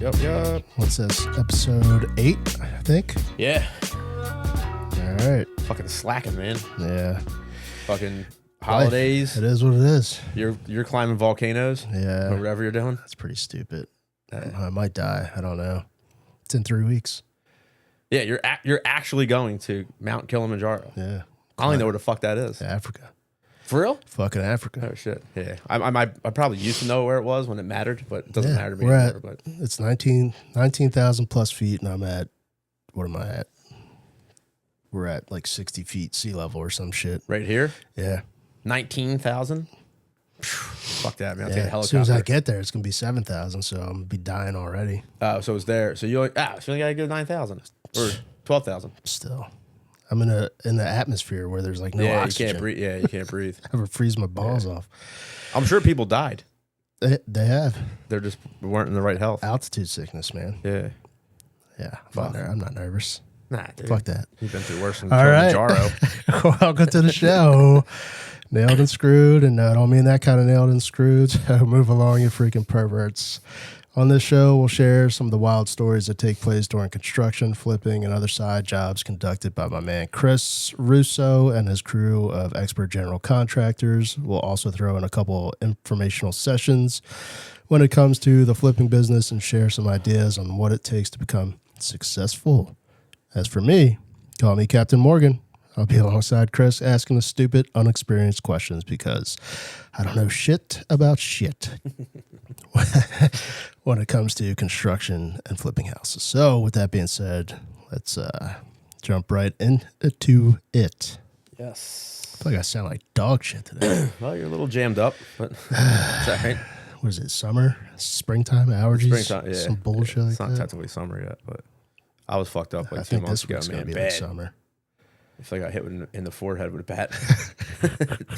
Yup. What's this? Episode 8, I think. Yeah. All right. Fucking slacking, man. Yeah. Fucking holidays. It is what it is. You're climbing volcanoes. Yeah. Or whatever you're doing. That's pretty stupid. I might die. I don't know. It's in 3 weeks. Yeah, you're actually going to Mount Kilimanjaro. Yeah. I don't even know where the fuck that is. Africa. For real? Fucking Africa. Oh shit. Yeah. I probably used to know where it was when it mattered, but it doesn't matter to me we're anymore. at, But it's 19,000 plus feet, and I'm at, what am I at? We're at like 60 feet sea level or some shit. right here, Yeah. 19,000. Fuck that, man. I'll take a Yeah. As helicopter. soon as I get there, it's going to be 7,000, so I'm going to be dying already. So it's there. So you only gotta go 9,000 or 12,000. Still. I'm in the atmosphere where there's like no Yeah, oxygen. you can't breathe. Yeah, you can't breathe. I would freeze my balls off. I'm sure people died. They have They just weren't in the right health. altitude sickness, man. Yeah. Yeah, I'm not nervous. Nah, dude. Fuck that. You've been through worse than All right. Kilimanjaro. Welcome to the show. Nailed and Screwed, and no, I don't mean that kind of nailed and screwed. So move along, you freaking perverts. On this show, we'll share some of the wild stories that take place during construction, flipping, and other side jobs conducted by my man Chris Russo and his crew of expert general contractors. We'll also throw in a couple informational sessions when it comes to the flipping business and share some ideas on what it takes to become successful. As for me, call me Captain Morgan. I'll be alongside Chris asking the stupid, unexperienced questions because I don't know shit about shit when it comes to construction and flipping houses. So with that being said, let's jump right into it. Yes. I feel like I sound like dog shit today. Well, you're a little jammed up, but it's all right. What is it, summer? Springtime allergies? Springtime, yeah. Some bullshit Yeah, like it's not that? technically summer yet, but I was fucked up I like 2 think months this ago, week's going man. to be like Bad. summer. I feel like I hit in the forehead with a bat.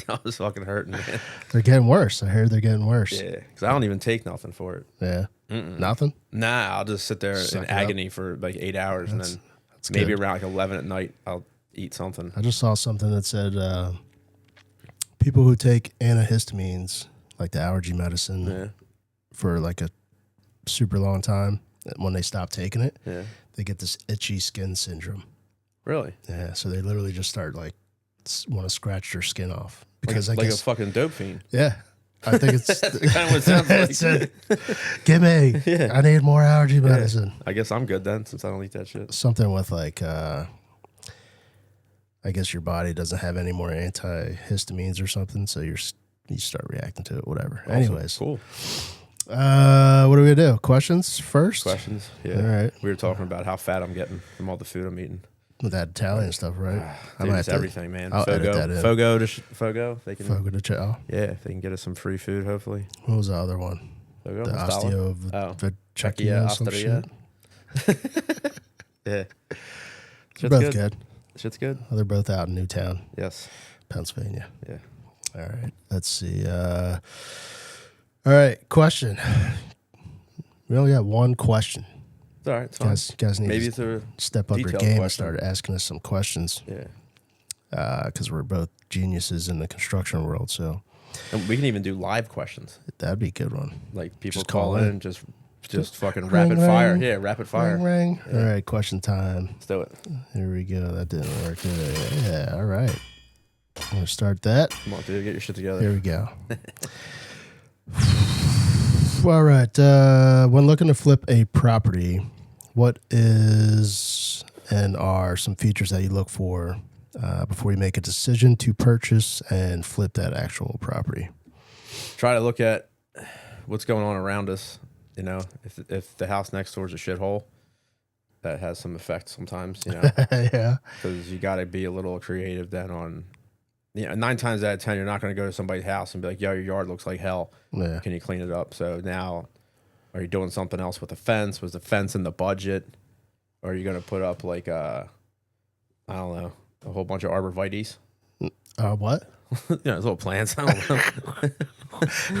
I was fucking hurting, man. They're getting worse. I heard they're getting worse. Yeah, because I don't even take nothing for it. Yeah. Mm-mm. Nothing? Nah, I'll just sit there Suck in it up. agony for like 8 hours, and then That's maybe good. around like 11 at night, I'll eat something. I just saw something that said people who take antihistamines, like the allergy medicine, Yeah, for like a super long time, when they stop taking it, yeah. they get this itchy skin syndrome. Really? Yeah, so they literally just start like want to scratch their skin off because like I guess a fucking dope fiend. yeah, I think it's Kind of what it sounds like. it's a, give me. Yeah. I need more allergy medicine. I guess I'm good then, since I don't eat that shit. Something with like I guess your body doesn't have any more antihistamines or something, so you start reacting to it. Whatever. Awesome. Anyways, Cool. what are we gonna do? Questions first? Questions? Yeah. All right. We were talking about how fat I'm getting from all the food I'm eating. With that Italian stuff, right? Dude, it's everything, man. I'll edit that in. Fogo. They can. Fogo de Chao. Yeah, if they can get us some free food, hopefully. What was the other one? Fogo. The Ostalo? Osteo Oh. some Osteria. shit. Yeah. They're both good. Shit's good. They're both out in Newtown, Yes. Pennsylvania. Yeah. All right. Let's see. All right. Question. We only got one question. It's all right. It's fine. Guys need Maybe to it's a step up your detailed game and question. start asking us some questions yeah. because we're both geniuses in the construction world. So And we can even do live questions. that'd be a good one. Like people Just call call in in. and just fucking Ring, rapid fire. ring. Yeah, rapid fire. Ring, ring. Yeah. All right. Question time. Let's do it. Here we go. That didn't work. Yeah. All right. I'm going to start that. Come on, dude. Get your shit together. Here we go. All right. When looking to flip a property, what is and are some features that you look for before you make a decision to purchase and flip that actual property? Try to look at what's going on around us. You know, if the house next door is a shithole, that has some effect sometimes. You know, Yeah. because you got to be a little creative then on. 9 times out of 10, you're not going to go to somebody's house and be like, "Yo, your yard looks like hell. Yeah. Can you clean it up?" So now, are you doing something else with the fence? Was the fence in the budget? Or are you going to put up like I don't know, a whole bunch of arborvitaes? What? Those little plants. I don't know.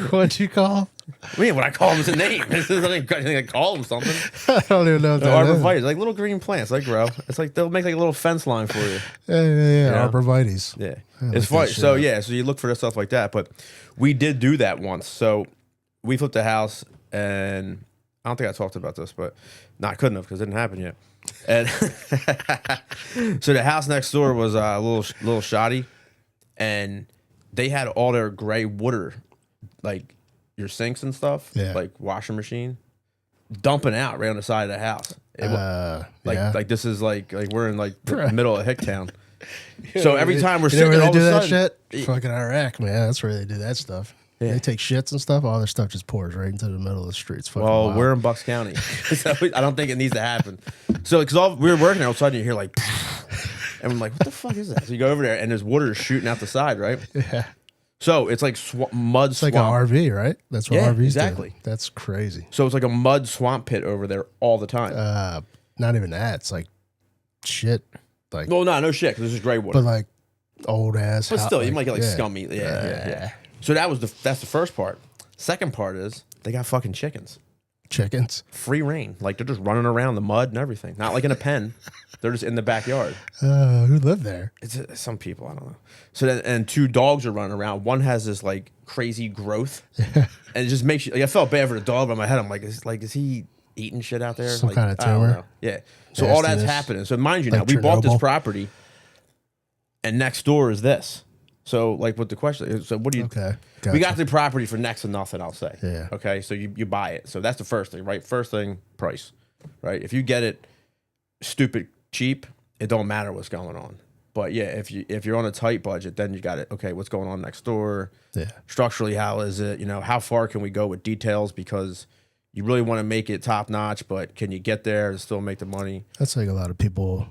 What'd you call? I mean, what I call them is a name. This isn't anything I call them something. I don't even know what The that is. arborvitaes, like little green plants, they grow. It's like they'll make like a little fence line for you. Yeah. know? Arborvitaes. Yeah, I it's like fun. that So shit. yeah, so you look for stuff like that. But we did do that once. So we flipped a house, and I don't think I talked about this, but no, I couldn't have because it didn't happen yet. And so the house next door was a little shoddy, and they had all their gray water, like your sinks and stuff, like washing machine, dumping out right on the side of the house. Like this is like we're in like the middle of Hicktown. So every time we're sitting, where they all do of a that sudden, shit? Fucking Iraq, man. That's where they do that stuff. Yeah. They take shits and stuff. All their stuff just pours right into the middle of the streets. Well, we're in Bucks County, so I don't think it needs to happen. So because we were working, all of a sudden you hear like, and I'm like, what the fuck is that? So you go over there, and there's water shooting out the side, right? Yeah. So it's like mud It's swamp. like an RV, right? That's what RVs exactly. do. That's crazy. So it's like a mud swamp pit over there all the time. Not even that. It's like shit. Like Well, no shit, because this is gray water. but like old ass. But still, you might get like scummy. Yeah. So that's the first part. Second part is they got fucking chickens. Chickens. Free reign. Like they're just running around the mud and everything. Not like in a pen. They're just in the backyard. Who lived there? It's some people, I don't know. So then, and 2 dogs are running around. One has this like crazy growth, and it just makes you. Like, I felt bad for the dog, but in my head, I'm like, is he eating shit out there? Some like, kind of I don't tumor? know. Yeah. So all that's happening. So mind you, now we bought this property, and next door is this. So like, what the question is? So what do you? Okay. Gotcha. We got the property for next to nothing. I'll say. Yeah. Okay. So you buy it. So that's the first thing, right? First thing, price, right? If you get it stupid cheap, it don't matter what's going on. But yeah, if you're on a tight budget, then you got it. Okay, what's going on next door? Yeah. Structurally, how is it? You know, how far can we go with details? Because you really want to make it top notch, but can you get there and still make the money? That's like a lot of people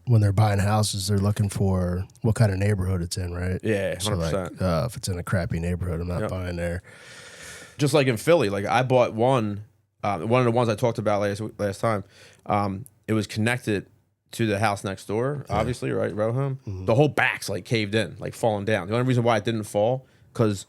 when they're buying houses, they're looking for what kind of neighborhood it's in, right? Yeah, 100%. So like, if it's in a crappy neighborhood, I'm not buying there. Just like in Philly, like I bought one of the ones I talked about last time. It was connected to the house next door, obviously, right? Row home. The whole back's like caved in, like falling down. The only reason why it didn't fall, because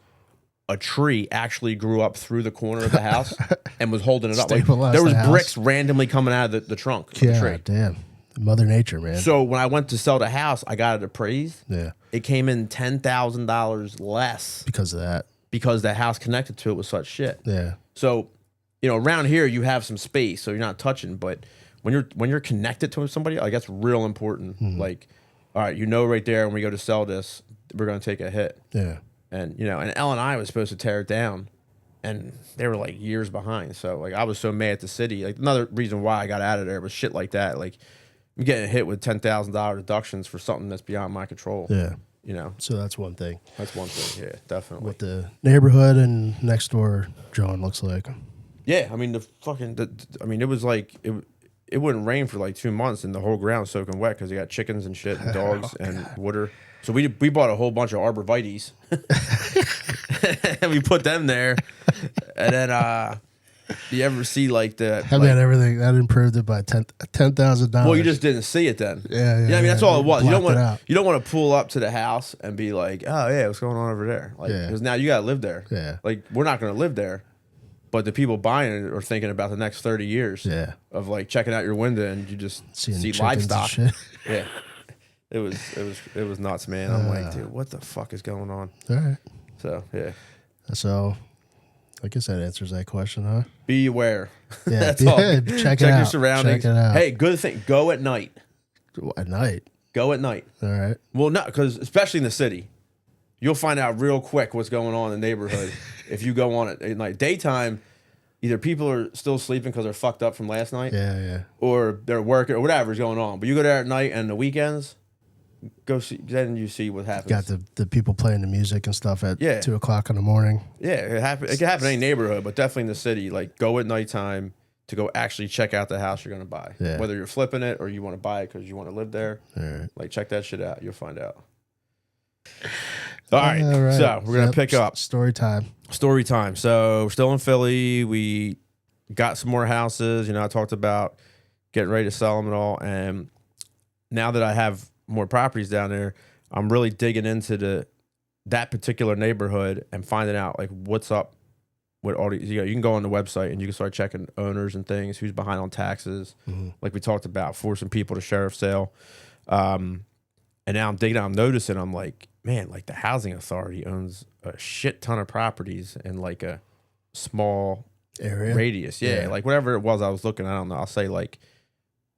a tree actually grew up through the corner of the house and was holding it up. Like, there was bricks randomly coming out of the trunk of the tree. Damn. Mother Nature, man. So when I went to sell the house, I got it appraised. Yeah. It came in $10,000 less Because of that. because the house connected to it was such shit. Yeah. So, you know, around here you have some space, so you're not touching. But when you're connected to somebody, like that's real important. Like, all right, you know, right there when we go to sell this, we're going to take a hit. Yeah. And you know, and L&I was supposed to tear it down, and they were like years behind. So like I was so mad at the city. Like another reason why I got out of there was shit like that. Like I'm getting hit with $10,000 deductions for something that's beyond my control. Yeah. You know, So that's one thing. that's one thing. Yeah, definitely. What the neighborhood and next door drawing looks like. Yeah, I mean it was like it wouldn't rain for like 2 months, and the whole ground's soaking wet because you got chickens and shit and dogs and water. So we bought a whole bunch of arborvitaes, and we put them there. And then you ever see like the How about everything that improved it by $10,000? Well, you just didn't see it then. Yeah, I mean that's all it was. Blocked You don't want to pull up to the house and be like, oh yeah, what's going on over there? Like because now you gotta live there. Yeah. Like we're not gonna live there. But the people buying it are thinking about the next 30 years of like checking out your window and you just see livestock. Yeah. It was nuts, man. I'm like, dude, what the fuck is going on? All right. So, yeah. So, I guess that answers that question, huh? Be aware. Yeah. That's all. Check your out. surroundings. Check it out. Hey, good thing. Go at night. At night. Go at night. All right. Well, no, because especially in the city, you'll find out real quick what's going on in the neighborhood if you go on it at night. Daytime, either people are still sleeping because they're fucked up from last night. Yeah. Or they're working or whatever's going on. But you go there at night and the weekends, go see. Then you see what happens. Got the people playing the music and stuff at 2 o'clock in the morning. Yeah, it can happen in any neighborhood, but definitely in the city. Like go at nighttime to go actually check out the house you're gonna buy. Yeah. Whether you're flipping it or you want to buy it because you want to live there. All right. Like check that shit out. You'll find out. All right. So we're gonna pick up story time. Story time. So we're still in Philly. We got some more houses. You know, I talked about getting ready to sell them and all. And now that I have more properties down there, I'm really digging into that particular neighborhood and finding out like what's up with all these. You know, you can go on the website and you can start checking owners and things, who's behind on taxes, like we talked about, forcing people to sheriff sale. And now I'm digging out, I'm noticing, I'm like, man, like the housing authority owns a shit ton of properties in like a small area radius. Yeah, like whatever it was I was looking, I don't know. I'll say like,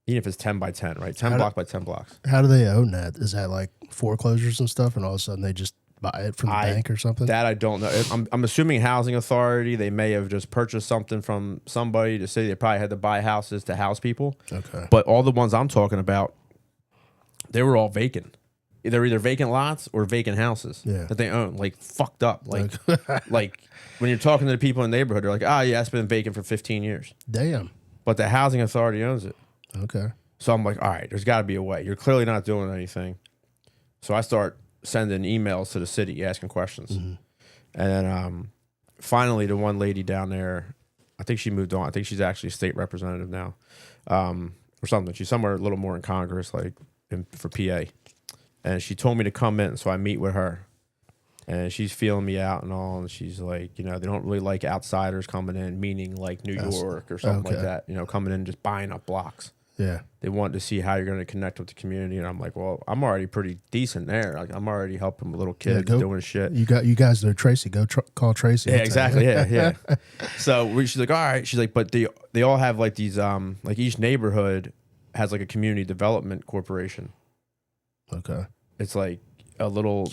even if it's 10 by 10, right? 10 block by 10 blocks. How do they own that? Is that like foreclosures and stuff, and all of a sudden they just buy it from the bank or something? That I don't know. I'm assuming housing authority. They may have just purchased something from somebody to say they probably had to buy houses to house people. Okay. But all the ones I'm talking about, they were all vacant. They're either vacant lots or vacant houses that they own, like fucked up. Like, like when you're talking to the people in the neighborhood, they're like, "Oh yeah, it's been vacant for 15 years." Damn. But the housing authority owns it. Okay. So I'm like, all right, there's got to be a way. You're clearly not doing anything. So I start sending emails to the city asking questions. And then finally, the one lady down there, I think she moved on. I think she's actually a state representative now or something. She's somewhere a little more in Congress, like for PA. And she told me to come in. So I meet with her. And she's feeling me out and all. And she's like, they don't really like outsiders coming in, meaning like New York or something like that, coming in just buying up blocks. Yeah. They want to see how you're going to connect with the community. And I'm like, well, I'm already pretty decent there. Like, I'm already helping little kids doing shit. You guys know Tracy. Go call Tracy. Yeah, exactly. Yeah. So she's like, all right. She's like, but they all have like these, like each neighborhood has like a community development corporation. Okay. It's like a little...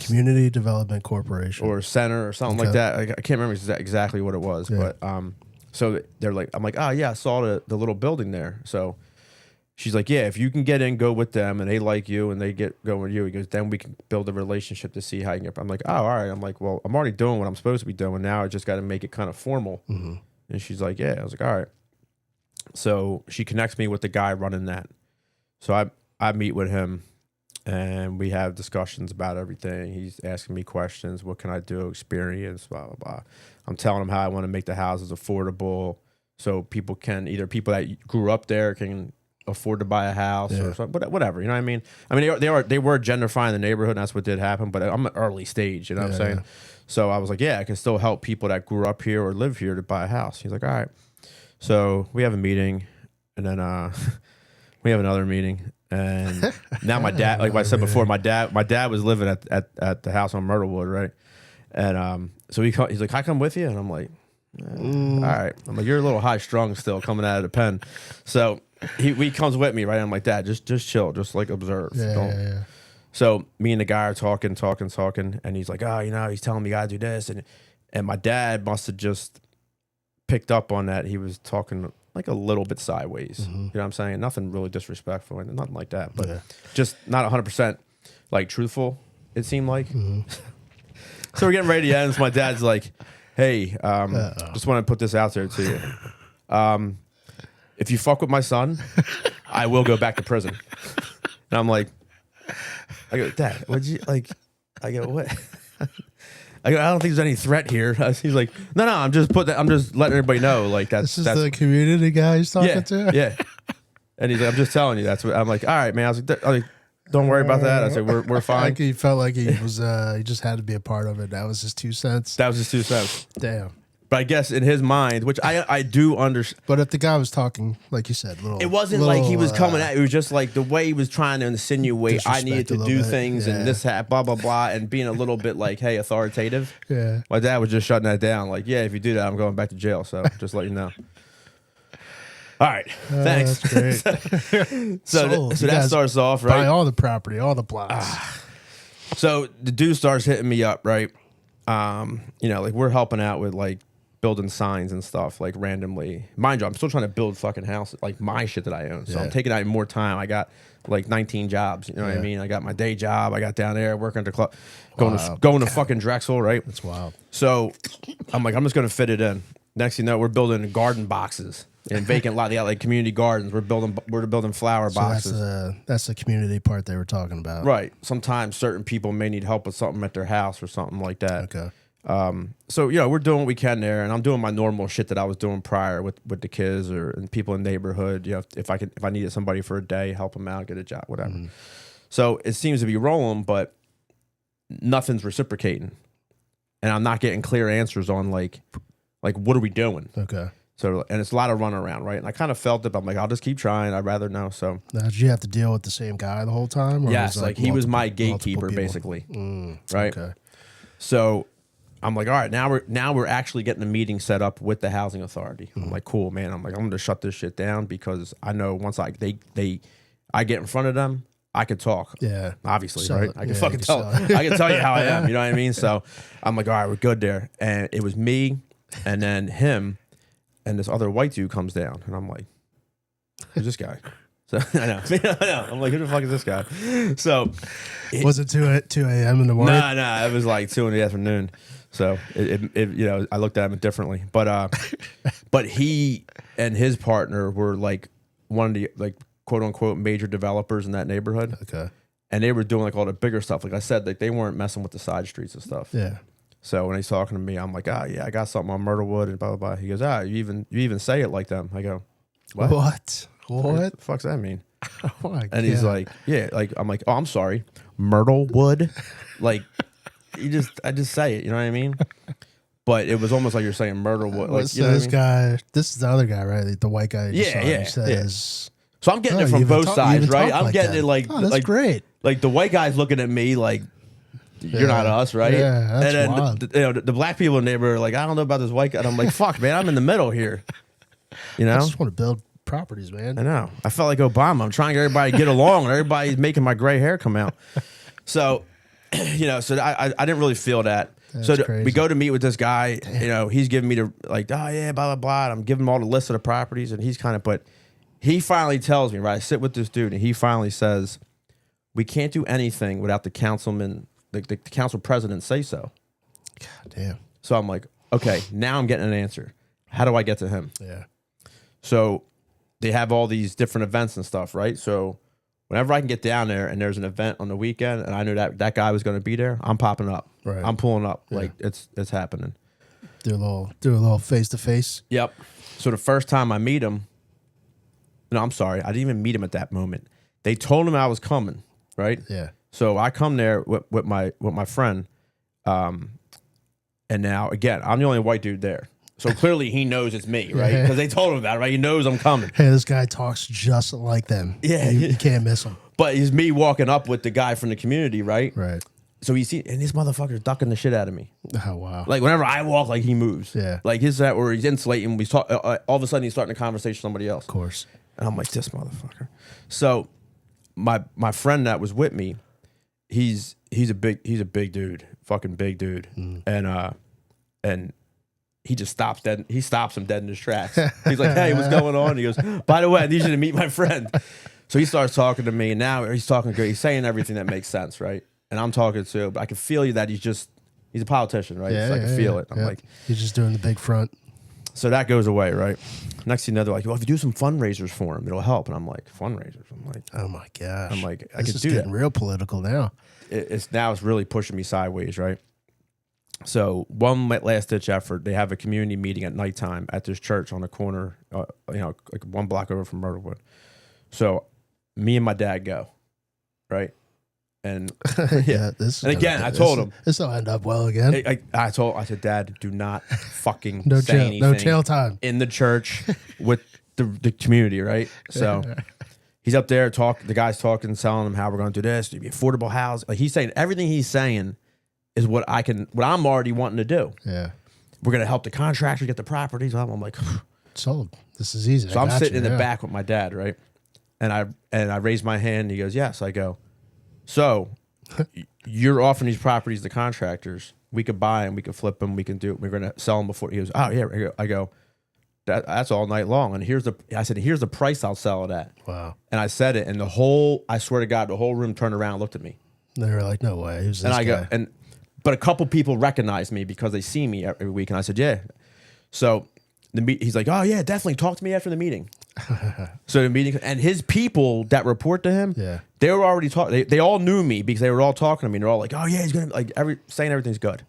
Community Development Corporation. Or center or something like that. I can't remember exactly what it was. But so they're like, I'm like, oh yeah, I saw the little building there. So she's like, yeah, if you can get in, go with them and they like you and they go with you, he goes, then we can build a relationship to see how you can get. I'm like, oh, all right. I'm like, well, I'm already doing what I'm supposed to be doing. Now I just got to make it kind of formal. And she's like, yeah. I was like, all right. So she connects me with the guy running that. So I meet with him. And we have discussions about everything. He's asking me questions. What can I do? Experience, blah, blah, blah. I'm telling him how I want to make the houses affordable so people that grew up there can afford to buy a house or something. But whatever, you know what I mean? I mean, they were gentrifying the neighborhood, and that's what did happen. But I'm at early stage, you know what I'm saying? So I was like, yeah, I can still help people that grew up here or live here to buy a house. He's like, all right. So we have a meeting, and then we have another meeting. And now my dad, like I said before, my dad was living at the house on Myrtlewood, right? And so he's like, "Can I come with you?" And I'm like, all right. I'm like, "You're a little high strung still coming out of the pen." So he comes with me, right? I'm like, "Dad, just chill, just like observe." Yeah. So me and the guy are talking, and he's like, "Oh, he's telling me I gotta do this," and my dad must have just picked up on that. He was talking like a little bit sideways. You know what I'm saying? Nothing really disrespectful and nothing like that, but just not 100% like truthful, it seemed like. So we're getting ready to end. So my dad's like, hey, just want to put this out there to you. If you fuck with my son, I will go back to prison. And I'm like, I go, Dad, what'd you like? I go, what? I don't think there's any threat here. He's like, no, I'm just letting everybody know. Like that's the community guy he's talking to. Yeah. And he's like, I'm just telling you. That's what I'm like. All right, man. I was like, don't worry about that. I said, we're fine. Like he felt like he was he just had to be a part of it. That was his 2 cents. That was his 2 cents. Damn. But I guess in his mind, which I do understand. But if the guy was talking, like you said, it wasn't like he was coming at. It was just like the way he was trying to insinuate I needed to do things and this, blah, blah, blah, and being a little bit like, hey, authoritative. Yeah. My dad was just shutting that down. Like, yeah, if you do that, I'm going back to jail. So just let you know. All right. Thanks. That's great. so that starts off, right? Buy all the property, all the plots. So the dude starts hitting me up, right? Like we're helping out with like building signs and stuff like randomly. Mind you, I'm still trying to build fucking houses, like my shit that I own. So I'm taking out more time. I got like 19 jobs. You know what I mean? I got my day job. I got down there working at the club, going to fucking Drexel, right? That's wild. So I'm like, I'm just gonna fit it in. Next thing you know, we're building garden boxes in vacant lot. They got like community gardens. We're building flower boxes. That's the community part they were talking about. Right. Sometimes certain people may need help with something at their house or something like that. Okay. So we're doing what we can there, and I'm doing my normal shit that I was doing prior with the kids and people in the neighborhood. If I needed somebody for a day, help them out, get a job, whatever. So it seems to be rolling, but nothing's reciprocating, and I'm not getting clear answers on like what are we doing? Okay. So and it's a lot of runaround, right? And I kind of felt it, but I'm like, I'll just keep trying. I'd rather know. So now, did you have to deal with the same guy the whole time? Or yes, like he was my gatekeeper, basically. Right. Okay. So I'm like, all right, now we're actually getting a meeting set up with the housing authority. I'm like, cool, man. I'm like, I'm gonna shut this shit down because I know once I get in front of them, I could talk. Yeah, obviously, sell right? it. I can Yeah, fucking you tell. can sell I can tell you how I am. You know what I mean? So I'm like, all right, we're good there. And it was me, and then him, and this other white dude comes down, and I'm like, who's this guy? So I know. I'm like, who the fuck is this guy? So was it 2 a.m. in the morning? No, it was like 2 in the afternoon. So it I looked at him differently. But he and his partner were like one of the like quote unquote major developers in that neighborhood. Okay. And they were doing like all the bigger stuff. Like I said, like they weren't messing with the side streets and stuff. Yeah. So when he's talking to me, I'm like, yeah, I got something on Myrtlewood and blah blah blah. He goes, you even say it like them. I go, what? What the fuck's that mean? Oh my God. And he's like, yeah, like I'm like, oh, I'm sorry, Myrtlewood, like I just say it, you know what I mean? But it was almost like you're saying Myrtlewood. Like, so you know this what I mean? guy, this is the other guy, right? The white guy. Yeah. Says, So I'm getting it from both sides, right? I'm getting it like, that's like great. Like the white guy's looking at me like, you're not us, right? Yeah, that's and then wild. the black people in the neighborhood are like, I don't know about this white guy. And I'm like, fuck, man, I'm in the middle here. You know? I just want to build properties, man. I know. I felt like Obama. I'm trying to get everybody to get along, and everybody's making my gray hair come out. So, so I didn't really feel that. That's crazy. We go to meet with this guy. Damn. He's giving me the like, oh yeah, blah blah blah. And I'm giving him all the list of the properties, and he's but he finally tells me, right? I sit with this dude, and he finally says, we can't do anything without the councilman, the council president say so. God damn. So I'm like, okay, now I'm getting an answer. How do I get to him? Yeah. So they have all these different events and stuff, right? So whenever I can get down there and there's an event on the weekend and I knew that guy was going to be there, I'm popping up. Right. I'm pulling up. Yeah. Like it's happening. Do a little face to face. Yep. So the first time I meet him, no, I'm sorry, I didn't even meet him at that moment. They told him I was coming, right? Yeah. So I come there with my friend, and now again I'm the only white dude there. So clearly he knows it's me, right? Because they told him about it, right? He knows I'm coming. Hey, this guy talks just like them. Yeah. You can't miss him. But it's me walking up with the guy from the community, right? Right. So he see, and this motherfucker's ducking the shit out of me. Oh wow. Like whenever I walk, like he moves. Yeah. Like his that where he's insulating. We talk. All of a sudden he's starting a conversation with somebody else. Of course. And I'm like, this motherfucker. So my friend that was with me, he's a big dude, fucking big dude, and he just stops dead. He stops him dead in his tracks. He's like, hey, what's going on? He goes, by the way, I need you to meet my friend. So he starts talking to me, and now he's talking good. He's saying everything that makes sense, right? And I'm talking to, but I can feel that he's a politician, right? Yeah, So I can feel it. I'm like, he's just doing the big front. so that goes away, right? Next thing you know, they're like, well, if you do some fundraisers for him, it'll help. And I'm like, fundraisers? I'm like, Oh my gosh. I this could is do getting that. real political now. It's really pushing me sideways, right? So one last ditch effort, they have a community meeting at nighttime at this church on the corner, like 1 block over from Myrtlewood. So me and my dad go, right? And Yeah. I told him this will end up well again. I said, Dad, do not fucking No say jail. anything No jail time. in the church with the community, right? So he's up there the guy's talking, telling him how we're going to do this, the affordable house. Like he's saying everything he's saying is what I'm already wanting to do. Yeah. We're going to help the contractor get the properties. I'm like, Sold. This is easy. so I'm sitting in the back with my dad, right? And I raise my hand. And he goes, yes. I go, so you're offering these properties to contractors. We could buy them. We could flip them. We can do it. We're going to sell them before. He goes, oh yeah. I go, that's all night long. And here's the price I'll sell it at. Wow. And I said it, and I swear to God, the whole room turned around and looked at me. They were like, no way. Who's this And I guy? go, but a couple people recognized me because they see me every week. And I said, yeah. So he's like, oh yeah, definitely talk to me after the meeting. So the meeting, and his people that report to him, Yeah. they were already talking. They all knew me because they were all talking to me. And they're all like, oh yeah, he's gonna saying everything's good.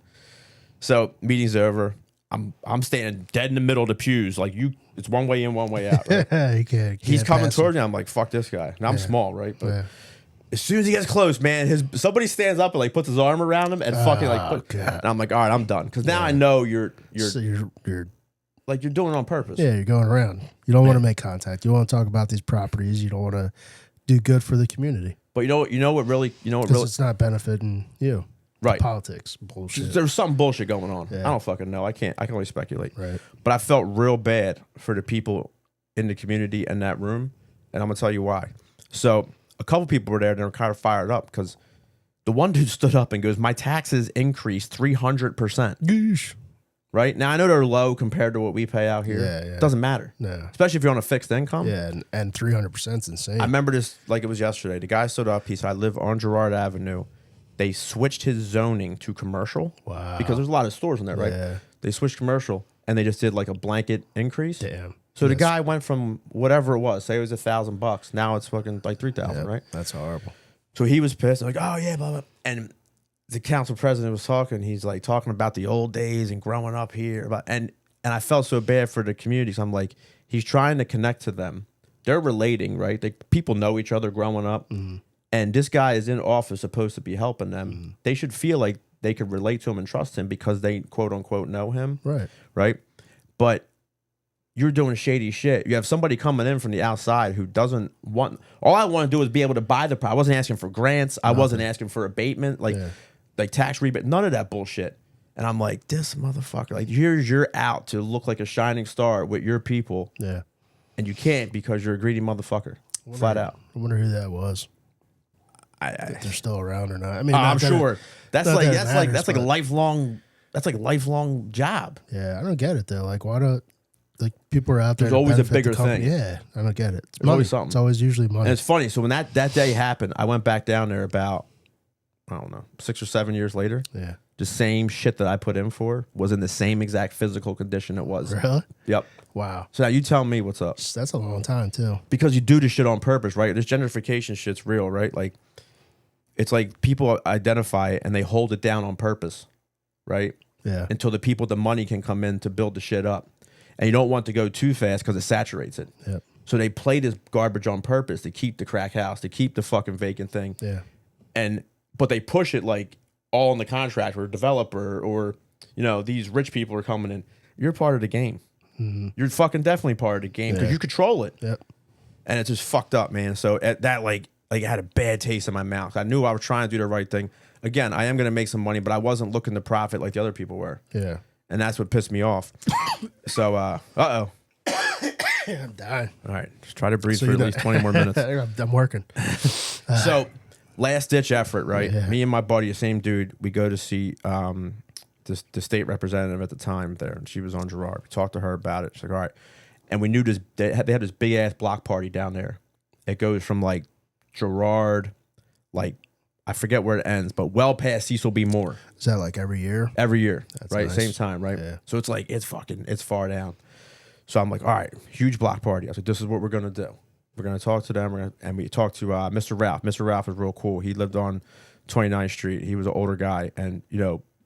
So meeting's over. I'm standing dead in the middle of the pews, like it's one way in, one way out. Right? You can't He's coming pass towards me. I'm like, fuck this guy. And I'm small, right? But Yeah. as soon as he gets close, man, somebody stands up and like puts his arm around him and fucking God. and I'm like, all right, I'm done. Because now I know you're So you're like you're doing it on purpose. you're going around. You don't want to make contact. You want to talk about these properties. You don't want to do good for the community. But you know what really Because it's not benefiting you. Right. Politics bullshit. There's some bullshit going on. Yeah. I don't fucking know. I can only speculate. Right. But I felt real bad for the people in the community in that room, and I'm gonna tell you why. So a couple people were there, and they were kind of fired up because the one dude stood up and goes, "My taxes increased 300%." Goosh. Right now, I know they're low compared to what we pay out here. Yeah. It doesn't matter. No. Especially if you're on a fixed income. Yeah, and 300% is insane. I remember this like it was yesterday. The guy stood up. He said, "I live on Girard Avenue." They switched his zoning to commercial. Wow. Because there's a lot of stores in there, right? Yeah. They switched commercial and they just did like a blanket increase. Damn. So the guy went from whatever it was, say it was $1,000, now it's fucking like 3,000, right? That's horrible. So he was pissed, like, oh yeah, blah blah. And the council president was talking. He's like talking about the old days and growing up here, and I felt so bad for the community. So I'm like, he's trying to connect to them. They're relating, right? People know each other growing up, and this guy is in office, supposed to be helping them. They should feel like they could relate to him and trust him because they quote unquote know him, right? But you're doing shady shit. You have somebody coming in from the outside who doesn't want. All I want to do is be able to buy the property. I wasn't asking for grants. I wasn't asking for abatement, like tax rebate. None of that bullshit. And I'm like, this motherfucker. Like, here's your out to look like a shining star with your people. Yeah. And you can't because you're a greedy motherfucker. Flat out. I wonder who that was. If they're still around or not. I mean, I'm sure. That's like a lifelong. lifelong job. Yeah, I don't get it though. Like, why don't people are out there? There's always a bigger thing. Yeah, I don't get it. It's There's always something. It's always usually money. And it's funny. So when that day happened, I went back down there about, I don't know, 6 or 7 years later. Yeah. The same shit that I put in for was in the same exact physical condition it was. Really? Yep. Wow. So now you tell me what's up. That's a long time too. Because you do this shit on purpose, right? This gentrification shit's real, right? Like, it's like people identify it and they hold it down on purpose, right? Yeah. Until the people with the money can come in to build the shit up. And you don't want to go too fast because it saturates it. Yep. So they play this garbage on purpose to keep the crack house, to keep the fucking vacant thing. Yeah. But they push it like all in the contract or developer or, these rich people are coming in. You're part of the game. Mm-hmm. You're fucking definitely part of the game because you control it. Yep. And it's just fucked up, man. So at that, like I had a bad taste in my mouth. I knew I was trying to do the right thing. Again, I am going to make some money, but I wasn't looking to profit like the other people were. Yeah. And that's what pissed me off. So, uh-oh. I'm dying. All right. Just try to breathe for at least 20 more minutes. I'm working. So, last ditch effort, right? Yeah. Me and my buddy, the same dude, we go to see the state representative at the time there, and she was on Girard. We talked to her about it. She's like, all right. And we knew they had this big ass block party down there. It goes from like Girard, like I forget where it ends, but well past Cecil B. Moore. Is that like every year? Every year, That's right? nice. Same time, right? Yeah. So it's like it's far down. So I'm like, all right, huge block party. I was like, this is what we're gonna do. We're gonna talk to them, and we talked to Mr. Ralph. Mr. Ralph is real cool. He lived on 29th Street. He was an older guy, and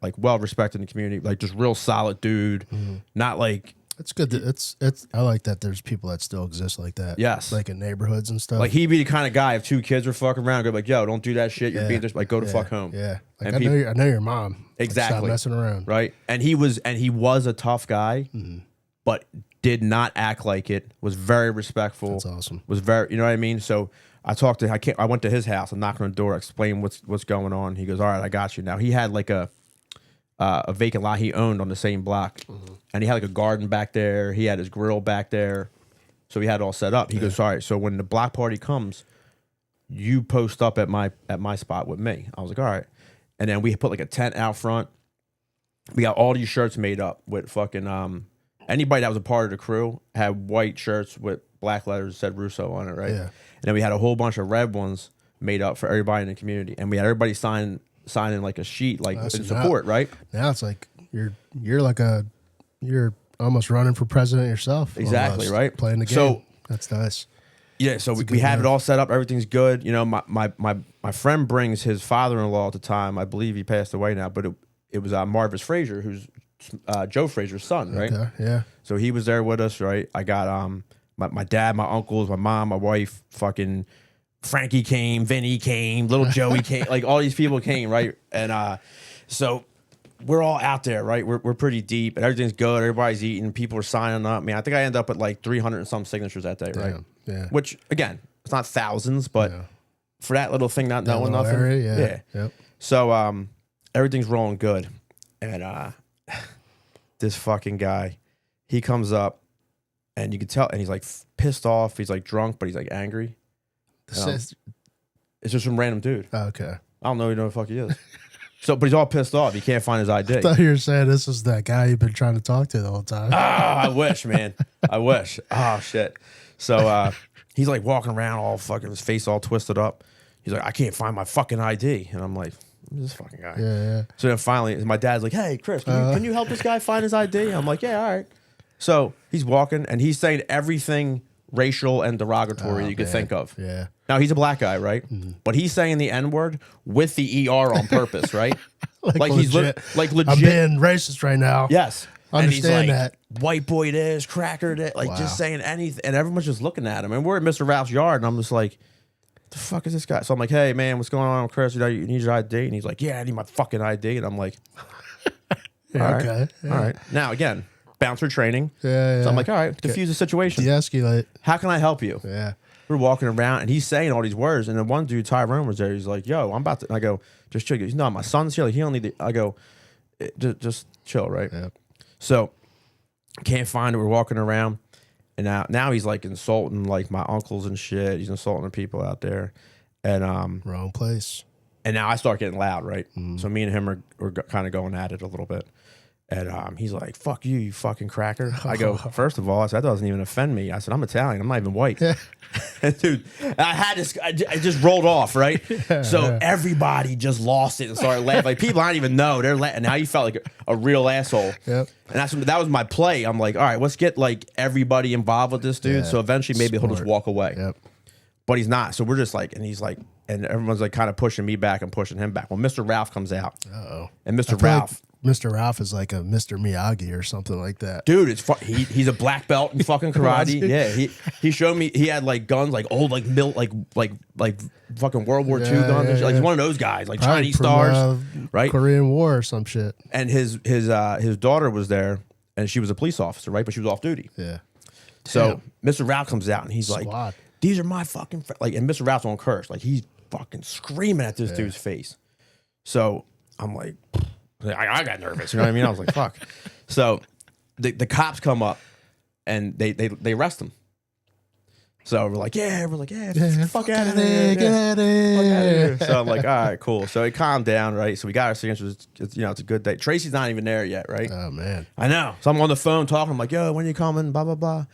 like well respected in the community, like just real solid dude. Mm-hmm. Not like. It's good. It's. I like that. There's people that still exist like that. Yes, like in neighborhoods and stuff. Like he'd be the kind of guy if two kids were fucking around, go like, "Yo, don't do that shit. You're being just like go to fuck home." Yeah, like and I know your mom. Exactly. Stop messing around. Right, and he was a tough guy, but did not act like it. Was very respectful. That's awesome. Was very, you know what I mean. So I talked to. I went to his house. I'm knocking on the door, explain what's going on. He goes, "All right, I got you." Now he had like a vacant lot he owned on the same block. And he had like a garden back there. He had his grill back there. So he had it all set up. He goes, all right, so when the block party comes, you post up at my spot with me. I was like, all right. And then we put like a tent out front. We got all these shirts made up with fucking anybody that was a part of the crew had white shirts with black letters that said Russo on it, right? Yeah. And then we had a whole bunch of red ones made up for everybody in the community. And we had everybody signing like a sheet, like in support, right? Now it's like you're almost running for president yourself. Exactly, almost, right? Playing the game. So that's nice. Yeah, so we have it all set up. Everything's good. My friend brings his father-in-law at the time. I believe he passed away now, but it was Marvis Frazier, who's Joe Frazier's son, right? Okay, yeah. So he was there with us, right? I got my dad, my uncles, my mom, my wife, fucking Frankie came, Vinny came, little Joey came, like all these people came, right? And so we're all out there, right? We're pretty deep, and everything's good. Everybody's eating. People are signing up. Man, I think I ended up at like 300 and some signatures that day, right? Yeah. Which again, it's not thousands, but for that little thing, not knowing nothing. Area, yeah. Yep. So everything's rolling good. And this fucking guy, he comes up and you can tell, and he's like pissed off. He's like drunk, but he's like angry. It's just some random dude. Oh, okay. I don't know who the fuck he is. So, but he's all pissed off. He can't find his ID. I thought you were saying this was that guy you've been trying to talk to the whole time. I wish, man. I wish. Oh, shit. So he's like walking around all fucking, his face all twisted up. He's like, I can't find my fucking ID. And I'm like, who's this fucking guy? Yeah. So then finally, my dad's like, hey, Chris, can you help this guy find his ID? I'm like, yeah, all right. So he's walking and he's saying everything racial and derogatory you could think of. Yeah. Now, he's a black guy, right? Mm-hmm. But he's saying the N-word with the ER on purpose, right? like he's legit. like legit. I'm being racist right now. Yes. Understand and he's like, that. White boy this, cracker that, like just saying anything. And everyone's just looking at him. And we're at Mr. Ralph's yard, and I'm just like, the fuck is this guy? So I'm like, hey, man, what's going on, Chris? You need your ID? And he's like, yeah, I need my fucking ID. And I'm like, yeah, okay. All right. Now, again, bouncer training. Yeah. So I'm like, all right, diffuse the situation. De-escalate. How can I help you? Yeah. We're walking around, and he's saying all these words. And then one dude, Tyrone, was there. He's like, yo, I'm about to. And I go, just chill. He goes, no, my son's here. Like, he don't need the. I go, just chill, right? Yeah. So, can't find it. We're walking around. And now he's like insulting like my uncles and shit. He's insulting the people out there. And wrong place. And now I start getting loud, right? So me and him are kind of going at it a little bit. And he's like, fuck you, you fucking cracker. I go, first of all, I said, that doesn't even offend me. I said, I'm Italian. I'm not even white. And dude, I just rolled off, right? So everybody just lost it and started laughing. Like people I didn't even know, they're laughing. Now you felt like a real asshole. Yep. And that was my play. I'm like, all right, let's get like everybody involved with this dude. So eventually maybe he'll just walk away. Yep. But he's not. So we're just like, and he's like, and everyone's like kind of pushing me back and pushing him back. Well, Mr. Ralph comes out. Uh-oh. And Mr. Ralph. Mr. Ralph is like a Mr. Miyagi or something like that. Dude, he's a black belt in fucking karate. Yeah, he showed me he had like guns, like old like fucking World War II guns. And shit. Like he's one of those guys, like Probably Chinese stars, right? Korean War or some shit. And his daughter was there, and she was a police officer, right? But she was off duty. Yeah. So Mr. Ralph comes out and he's Squad. like, "These are my fucking like," and Mr. Ralph's on curse, like he's fucking screaming at this dude's face. So I'm like. I got nervous, you know what I mean? I was like, fuck. So the cops come up and they arrest him. So we're like, yeah, fuck out of there. Get out of here. So I'm like, all right, cool. So it calmed down, right? So we got our signatures. It's a good day. Tracy's not even there yet, right? Oh, man. I know. So I'm on the phone talking. I'm like, yo, when are you coming? Blah, blah, blah.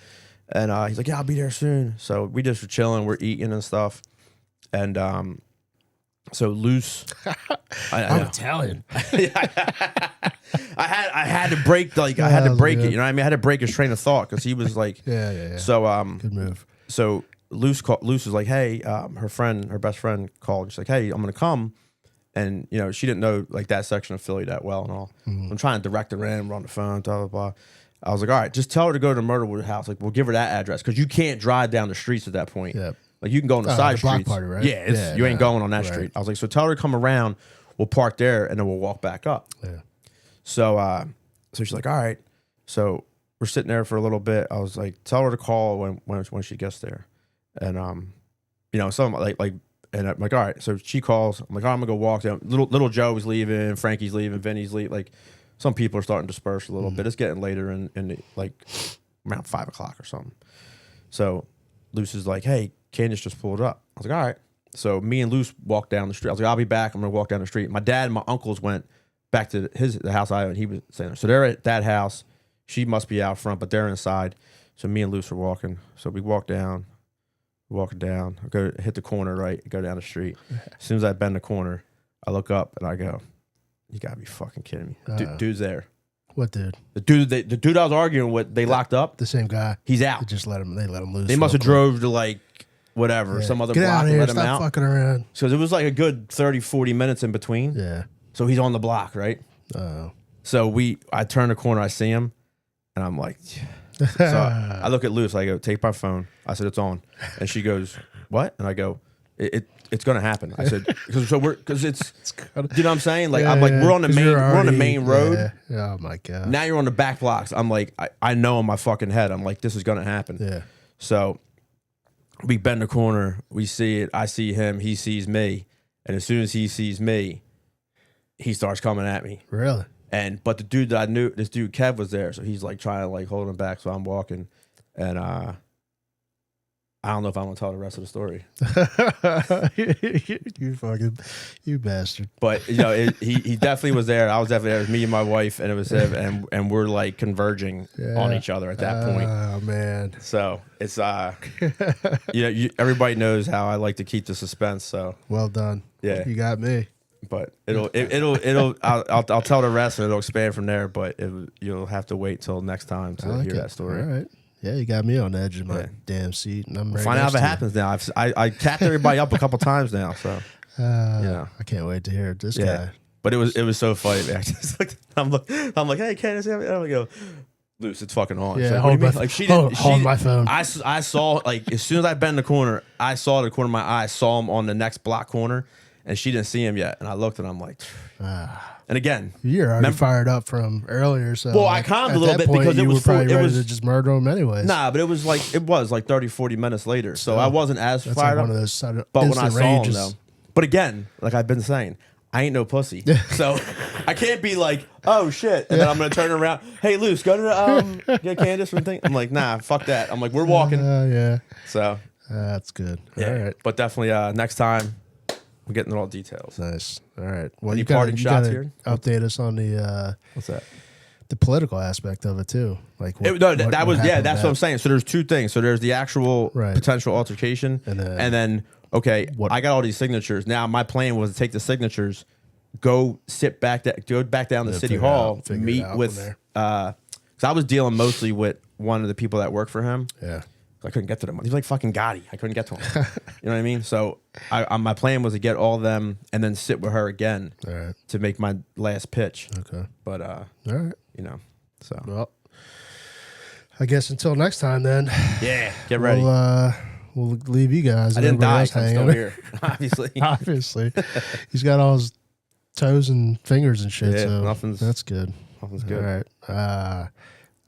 And he's like, yeah, I'll be there soon. So we just were chilling. We're eating and stuff. And so loose. I'm Italian. I had to break it. You know what I mean? I had to break his train of thought because he was like, yeah. So good move. So Luce was like, hey, her best friend called. She's like, hey, I'm gonna come, and she didn't know like that section of Philly that well and all. I'm trying to direct her in. We're on the phone, blah blah blah. I was like, all right, just tell her to go to Myrtlewood House. Like, we'll give her that address because you can't drive down the streets at that point. Yeah. Like you can go on the side block streets. party, right? Yeah, you ain't going on that street. I was like, so tell her to come around. We'll park there and then we'll walk back up. Yeah. So she's like, all right. So we're sitting there for a little bit. I was like, tell her to call when she gets there, and some and I'm like, all right. So she calls. I'm like, oh, I'm gonna go walk down. Little Joe's leaving, Frankie's leaving, Vinny's leaving. Like some people are starting to disperse a little bit. It's getting later in like around 5 o'clock or something. So Luce is like, hey, Candace just pulled up. I was like, all right. So me and Luce walked down the street. I was like, I'll be back. I'm going to walk down the street. My dad and my uncles went back to the house and he was saying. So they're at that house. She must be out front, but they're inside. So me and Luce are walking. So we walk down. Walking down. I go hit the corner, right? Go down the street. As soon as I bend the corner, I look up and I go, you got to be fucking kidding me. Dude's there. What dude? The dude I was arguing with, they locked up. The same guy. He's out. They let him loose. They must have drove to like whatever, some other Get block out of and here, let him stop out. fucking around. So it was like a good 30, 40 minutes in between. Yeah. So he's on the block, right? Oh. So I turn the corner, I see him, and I'm like, yeah. So I look at Luce, I go, take my phone. I said, it's on. And she goes, what? And I go, it's gonna happen. I said, because it's you know what I'm saying? Like I'm like, we're on the main road. Yeah. Oh my God. Now you're on the back blocks. I'm like, I know in my fucking head. I'm like, this is gonna happen. Yeah. So we bend the corner, we see it, I see him, he sees me, and as soon as he sees me, he starts coming at me. Really? But the dude that I knew, this dude Kev was there, so he's like trying to like hold him back. So I'm walking, and I don't know if I want to tell the rest of the story. You bastard. But he definitely was there. I was definitely there. It was me and my wife, and it was him, and we're like converging on each other at that point. Oh man. So it's everybody knows how I like to keep the suspense. So well done. Yeah, you got me. But I'll tell the rest and it'll expand from there. But you'll have to wait till next time to hear that story. All right. Yeah, you got me on the edge of my damn seat, and I'm ready. Find out if it happens now. I tapped everybody up a couple times now, so I can't wait to hear this guy. But it was so funny, man. I'm like, hey, Candace, I'm gonna go. Luce, it's fucking on. Yeah, hold my phone. I saw like as soon as I bent the corner, I saw the corner of my eye. I saw him on the next block corner, and she didn't see him yet. And I looked, and I'm like. And again, you're already fired up from earlier. So, well, I calmed a little bit because it was probably ready to just murder him anyways. Nah, but it was like 30, 40 minutes later, so I wasn't as fired up. One of those but when I saw him, though, but again, like I've been saying, I ain't no pussy, so I can't be like, oh shit, and then I'm gonna turn around. Hey, Luce, go to get Candace from thing. I'm like, nah, fuck that. I'm like, we're walking. Yeah. So that's good. Yeah, all right. But definitely next time. We're getting all details. Nice. All right. Well, Any parting shots here? Update us on the what's that? The political aspect of it too. Like that's what I'm saying. So there's two things. So there's the actual potential altercation, and then okay, I got all these signatures. Now my plan was to take the signatures, go back down to City Hall, meet with because I was dealing mostly with one of the people that work for him. Yeah. I couldn't get to them. He was like fucking Gotti. I couldn't get to him. You know what I mean? So my plan was to get all of them and then sit with her again to make my last pitch. Okay. But all right. So well, I guess until next time then. Yeah. Get ready. We'll leave you guys. I didn't die. I'm still here. Obviously. Obviously. He's got all his toes and fingers and shit. Yeah. So that's good. Nothing's good. All right.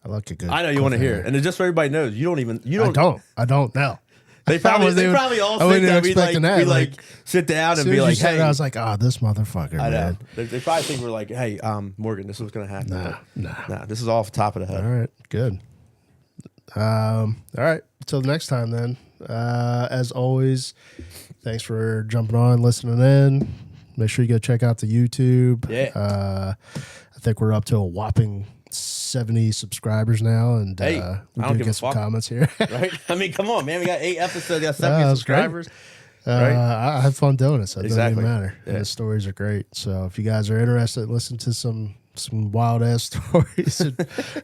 I like a good. I know you want to hear it, and it's just so everybody knows. You don't. I don't know. They probably all think that we like sit down and be like, hey. I was like, this motherfucker. I know. Man. They probably think we're like, hey, Morgan, this is what's gonna happen. Nah. This is off the top of the head. All right, good. All right. Until next time, then. As always, thanks for jumping on, listening in. Make sure you go check out the YouTube. Yeah. I think we're up to a whopping 70 subscribers now, and we do get some comments here. Right? I mean, come on, man. We got 8 episodes, got 70 subscribers. Right? I have fun doing it, so it doesn't even matter. Yeah. And the stories are great. So if you guys are interested, listen to some wild ass stories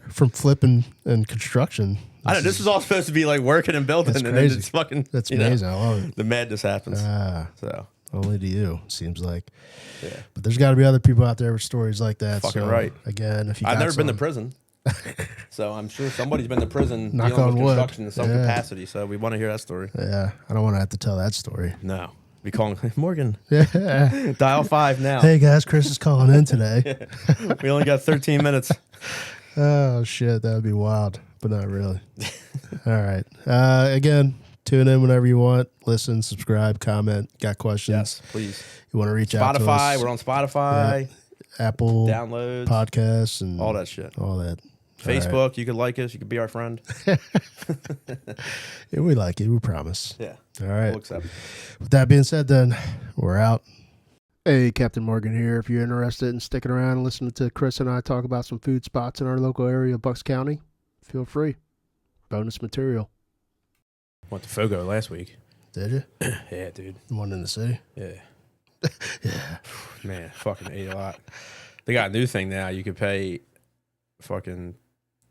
from flipping and construction. I know this is all supposed to be like working and building, and then it's fucking. That's amazing. I love it. The madness happens. So only to you, seems like. Yeah. But there's got to be other people out there with stories like that. Fucking right. Again, if you I've never been to prison, so I'm sure somebody's been to prison Knock dealing on with wood. construction in some capacity. So we want to hear that story. Yeah, I don't want to have to tell that story. No, we calling Morgan. Yeah. Dial 5 now. Hey guys, Chris is calling in today. We only got 13 minutes. Oh shit, that would be wild, but not really. All right. Again, tune in whenever you want. Listen, subscribe, comment. Got questions? Yes, please. You want to reach out to us? Spotify. We're on Spotify. Apple downloads, podcasts, and all that shit. All that. Facebook. All right. You could like us. You could be our friend. Yeah, we like it. We promise. Yeah. All right. We'll accept. With that being said, then we're out. Hey, Captain Morgan here. If you're interested in sticking around and listening to Chris and I talk about some food spots in our local area of Bucks County, feel free. Bonus material. Went to Fogo last week. Did you? Yeah, dude. One in the city? Yeah. Yeah. Man, fucking ate a lot. They got a new thing now. You could pay fucking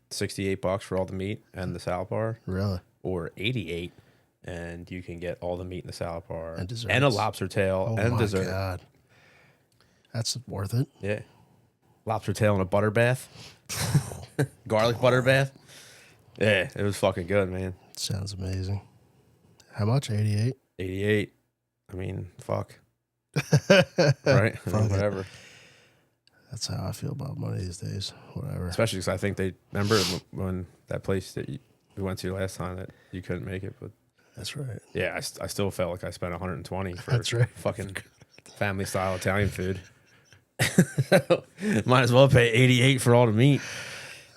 $68 for all the meat and the salad bar. Really? Or $88, and you can get all the meat in the salad bar and desserts. And a lobster tail and dessert. Oh my God. That's worth it. Yeah. Lobster tail and a butter bath. Garlic butter bath. Yeah, it was fucking good, man. Sounds amazing. How much? 88? 88. I mean, fuck. Right? Whatever. That's how I feel about money these days. Whatever. Especially because I think they remember when that place that we went to last time that you couldn't make it, but that's right. Yeah, I still felt like I spent 120 for that's right. Fucking family style Italian food. Might as well pay 88 for all the meat.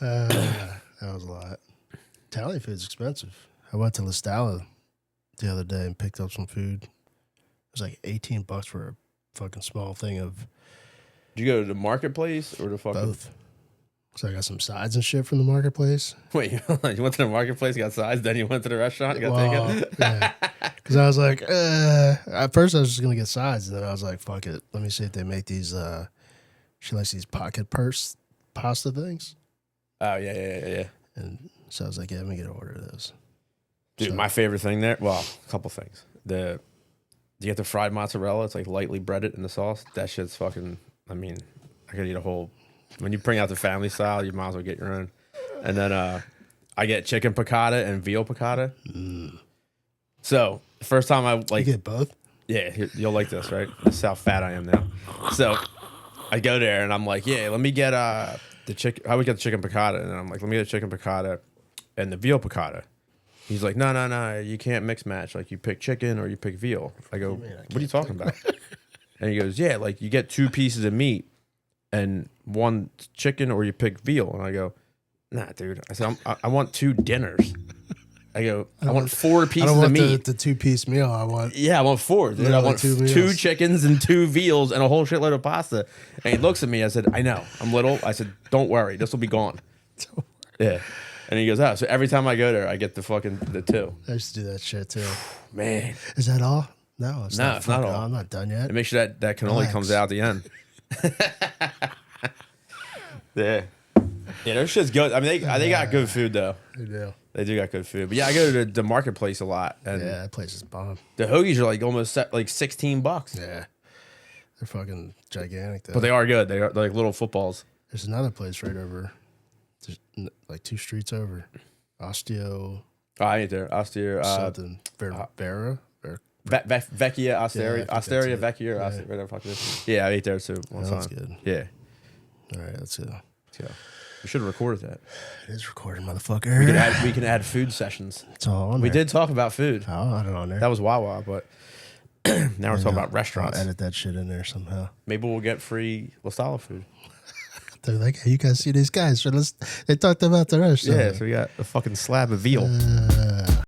That was a lot. Italian food's expensive. I went to La Stalla the other day and picked up some food. It was like $18 for a fucking small thing of. Did you go to the marketplace or the fucking both? So I got some sides and shit from the marketplace. Wait, you went to the marketplace, got sides, then you went to the restaurant, got taken? Yeah. Because I was like, at first I was just gonna get sides, and then I was like, fuck it, let me see if they make these. She likes these pocket purse pasta things. Oh yeah. And so I was like, yeah, let me get an order of those. Dude, my favorite thing there, well, a couple things. You get the fried mozzarella, it's like lightly breaded in the sauce. That shit's fucking, I mean, I could eat a whole, when you bring out the family style, you might as well get your own. And then I get chicken piccata and veal piccata. So the first time I like, you get both? Yeah, you'll like this, right? This is how fat I am now. So I go there and I'm like, yeah, let me get the chicken. I would get the chicken piccata, and I'm like, let me get the chicken piccata and the veal piccata. He's like, no, you can't mix match. Like, you pick chicken or you pick veal. I go, what are you talking about? And he goes, yeah, like you get 2 pieces of meat and 1 chicken, or you pick veal. And I go, nah, dude. I said, I want 2 dinners. I go, I want 4 pieces of meat. The 2-piece meal. I want. Yeah, I want 4. Dude. I want 2 chickens and 2 veals and a whole shitload of pasta. And he looks at me. I said, I know, I'm little. I said, don't worry, this will be gone. Yeah. And he goes, oh, so every time I go there, I get the 2. I used to do that shit too. Man, is that all? No, it's not all. I'm not done yet. And make sure that cannoli comes out at the end. Yeah, their shit's good. I mean, they got good food though. They do. They do got good food. But yeah, I go to the marketplace a lot. And yeah, that place is bomb. The hoagies are like almost like $16. Yeah, they're fucking gigantic though. But they are good. They're like little footballs. There's another place right over, like 2 streets over, Osteo. Oh, I ain't there. Osteo. Something. Vera. Vecchia, Osteria, Yeah, Osteria, Vecchia, yeah. Whatever the fuck it is. Yeah, I ate there too. One time. That's good. Yeah. All right, let's go. We should have recorded that. It is recorded, motherfucker. We can add food sessions. It's all on We there. did talk about food. Oh, I don't know on there. That was Wawa, but now we're talking about restaurants. I'll edit that shit in there somehow. Maybe we'll get free La Stalla food. They're like, hey, you guys see these guys? So they talked about the restaurant. Yeah, so we got a fucking slab of veal.